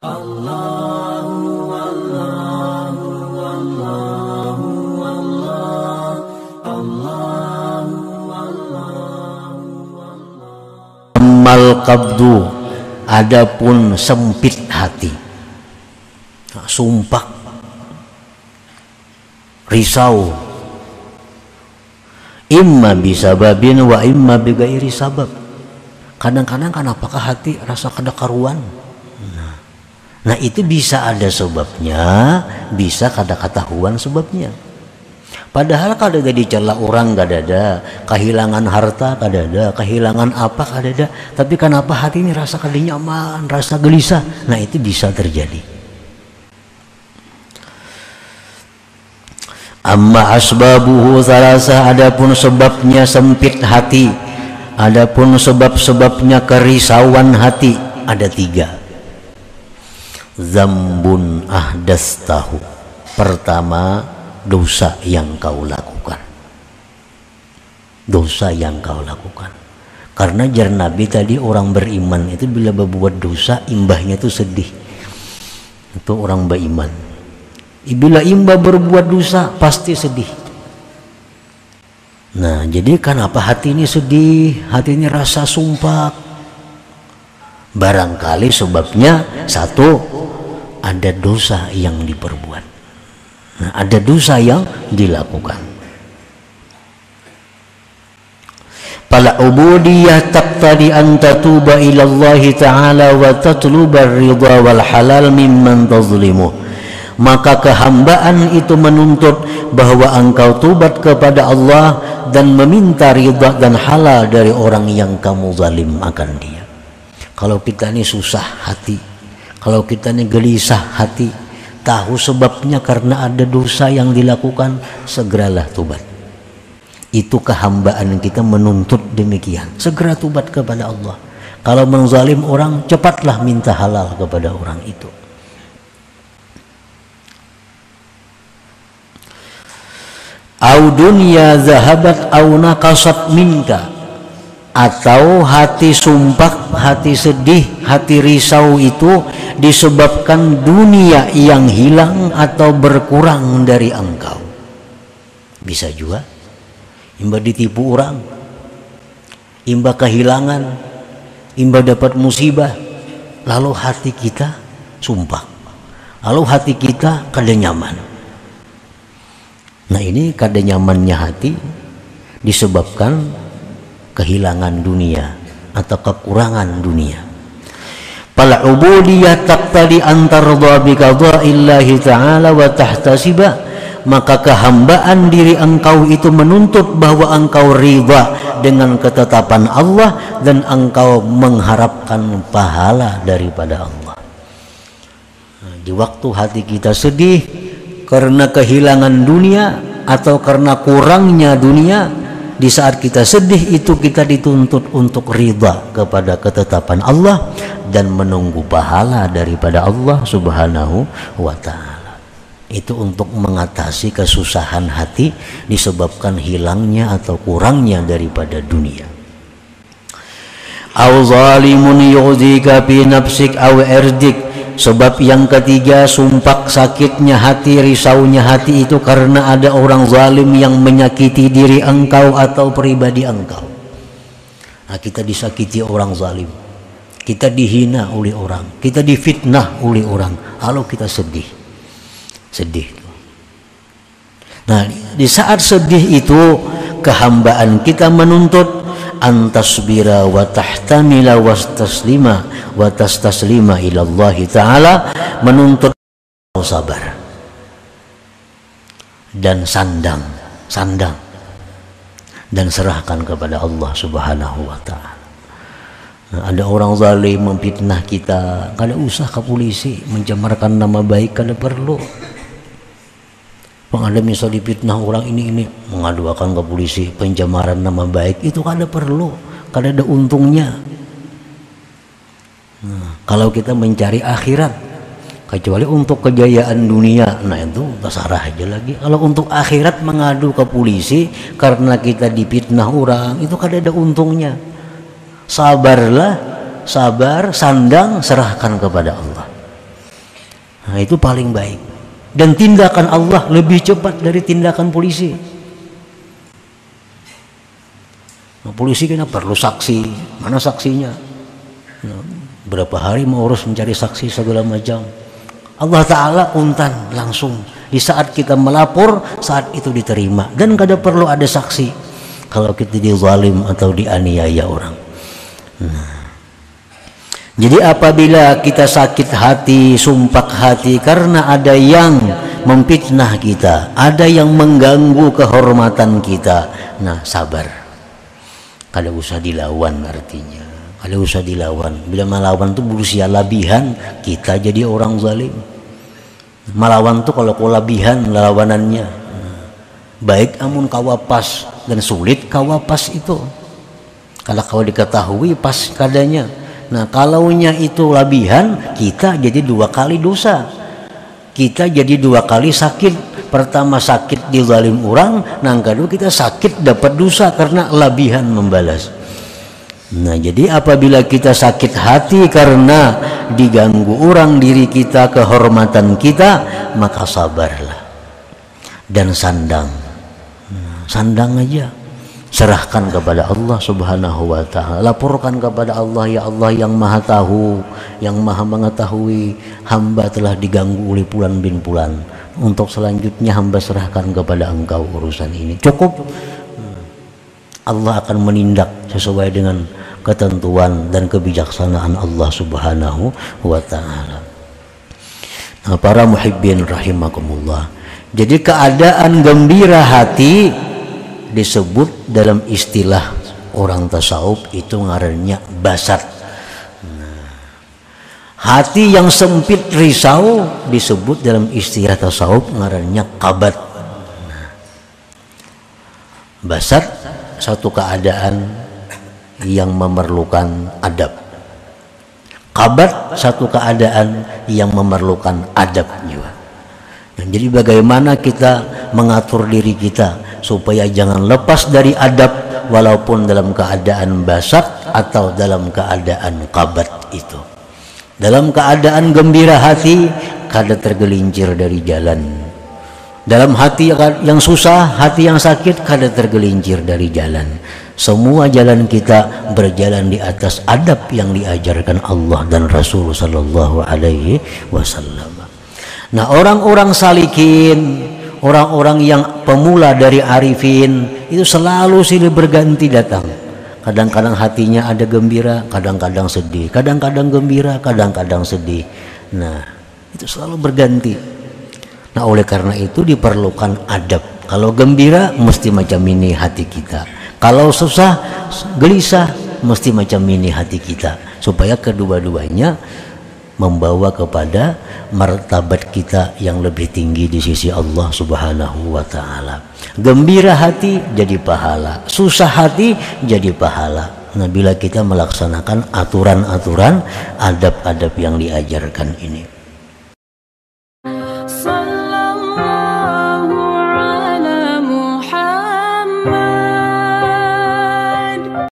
Amal qabdu, adapun sempit hati, sumpah, risau, imma bisababin wa imma bighairi sabab. Kadang-kadang kan apakah hati rasa kada karuan. Nah itu bisa ada sebabnya, bisa kada ketahuan sebabnya. Padahal kada ada dicela orang, kada ada kehilangan harta, kada ada kehilangan apa, kada ada. Tapi kenapa hati ini rasa kada nyaman, rasa gelisah? Nah itu bisa terjadi. Amma asbabuhu thalatha, adapun sebabnya sempit hati, adapun sebab-sebabnya kerisauan hati ada 3. Zambun ahdastahu, pertama dosa yang kau lakukan, dosa yang kau lakukan. Karena jar Nabi tadi orang beriman itu bila berbuat dosa imbahnya itu sedih. Itu orang beriman. Bila imbah berbuat dosa pasti sedih. Nah jadi kenapa hati ini sedih, hati ini rasa sumpah? Barangkali sebabnya satu, ada dosa yang diperbuat. Nah, ada dosa yang dilakukan. Fala ubudiyah taqtadi an tatuba ila Allah Ta'ala wa tatluba ar-ridha wal halal mimman tazlimu. Maka kehambaan itu menuntut bahwa engkau tubat kepada Allah dan meminta ridha dan halal dari orang yang kamu zalim akan dia. Kalau kita ini susah hati, kalau kita ini gelisah hati, tahu sebabnya karena ada dosa yang dilakukan, segeralah tubat. Itu kehambaan kita menuntut demikian. Segera tubat kepada Allah. Kalau menzalim orang, cepatlah minta halal kepada orang itu. Au dunya zahabat au naqasat minka, atau hati sumpah, hati sedih, hati risau itu disebabkan dunia yang hilang atau berkurang dari engkau. Bisa juga imba ditipu orang, imba kehilangan, imba dapat musibah, lalu hati kita sumpah, lalu hati kita kada nyaman. Nah ini kada nyamannya hati disebabkan kehilangan dunia atau kekurangan dunia. Fal ubudiyah taqtadi an tardha bi qada'illahi ta'ala wa tahtasiba, maka kehambaan diri engkau itu menuntut bahwa engkau ridha dengan ketetapan Allah dan engkau mengharapkan pahala daripada Allah. Nah, di waktu hati kita sedih karena kehilangan dunia atau karena kurangnya dunia, di saat kita sedih itu kita dituntut untuk ridha kepada ketetapan Allah dan menunggu pahala daripada Allah Subhanahu wa Ta'ala. Itu untuk mengatasi kesusahan hati disebabkan hilangnya atau kurangnya daripada dunia. Au zalimun yu'dhika fi nafsik aw irdik. Sebab yang ketiga, sumpah sakitnya hati, risaunya hati itu karena ada orang zalim yang menyakiti diri engkau atau pribadi engkau. Nah, kita disakiti orang zalim, kita dihina oleh orang, kita difitnah oleh orang, lalu kita sedih. Nah, di saat sedih itu kehambaan kita menuntut antasbira wa tahtamila wa tastaslima ila Allah Ta'ala, menuntut sabar dan sandang dan serahkan kepada Allah Subhanahu wa Ta'ala. Nah, ada orang zalim memfitnah kita, kada usah ke polisi mencemarkan nama baik, kada perlu. Ada misal difitnah orang ini mengadukan ke polisi pencemaran nama baik, itu kada perlu, kada ada untungnya. Nah, kalau kita mencari akhirat, kecuali untuk kejayaan dunia, nah itu terserah aja lagi. Kalau untuk akhirat mengadu ke polisi karena kita difitnah orang, itu kada ada untungnya. Sabarlah, sabar, sandang, serahkan kepada Allah. Nah, itu paling baik. Dan tindakan Allah lebih cepat dari tindakan polisi. Nah, polisi kan perlu saksi, mana saksinya? Nah, berapa hari mau urus mencari saksi segala macam. Allah Ta'ala untan langsung. Di saat kita melapor, saat itu diterima. Dan kada perlu ada saksi kalau kita dizalim atau dianiaya orang. Nah, jadi apabila kita sakit hati, sumpah hati karena ada yang memfitnah kita, ada yang mengganggu kehormatan kita, nah sabar. Kada usah dilawan artinya. Kada usah dilawan. Bila melawan itu berusia labihan, kita jadi orang zalim. Melawan tuh kalau kelabihan lawanannya. Baik amun kawapas dan sulit kawapas itu. Kalau kau diketahui pas kadanya. Nah, kalaunya itu labihan, kita jadi 2 kali dosa. Kita jadi 2 kali sakit. Pertama sakit dizalim orang, nah kedua kita sakit dapat dosa karena labihan membalas. Nah, jadi apabila kita sakit hati karena diganggu orang diri kita, kehormatan kita, maka sabarlah dan sandang. Sandang aja. Serahkan kepada Allah Subhanahu wa Ta'ala. Laporkan kepada Allah, ya Allah yang Maha Tahu, yang Maha Mengetahui, hamba telah diganggu oleh Fulan bin Fulan. Untuk selanjutnya hamba serahkan kepada Engkau urusan ini. Cukup. Allah akan menindak sesuai dengan ketentuan dan kebijaksanaan Allah Subhanahu wa Ta'ala. Nah, para muhibbin rahimakumullah. Jadi keadaan gembira hati disebut dalam istilah orang tasawuf itu ngarannya basat. Nah, hati yang sempit risau disebut dalam istilah tasawuf ngarannya kabat. Nah, basat satu keadaan yang memerlukan adab. Kabat satu keadaan yang memerlukan adab juga. Nah, jadi bagaimana kita mengatur diri kita supaya jangan lepas dari adab walaupun dalam keadaan basat atau dalam keadaan kabat itu. Dalam keadaan gembira hati, kada tergelincir dari jalan. Dalam hati yang susah, hati yang sakit, kada tergelincir dari jalan. Semua jalan kita berjalan di atas adab yang diajarkan Allah dan Rasul sallallahu alaihi wasallam. Nah, orang-orang salikin, orang-orang yang pemula dari arifin itu selalu silih berganti datang. Kadang-kadang hatinya ada gembira, kadang-kadang sedih, kadang-kadang gembira, kadang-kadang sedih. Nah, itu selalu berganti. Nah, oleh karena itu diperlukan adab. Kalau gembira mesti macam ini hati kita. Kalau susah, gelisah mesti macam ini hati kita. Supaya kedua-duanya membawa kepada martabat kita yang lebih tinggi di sisi Allah Subhanahu wa Ta'ala. Gembira hati jadi pahala, susah hati jadi pahala. Nah, bila kita melaksanakan aturan-aturan adab-adab yang diajarkan ini.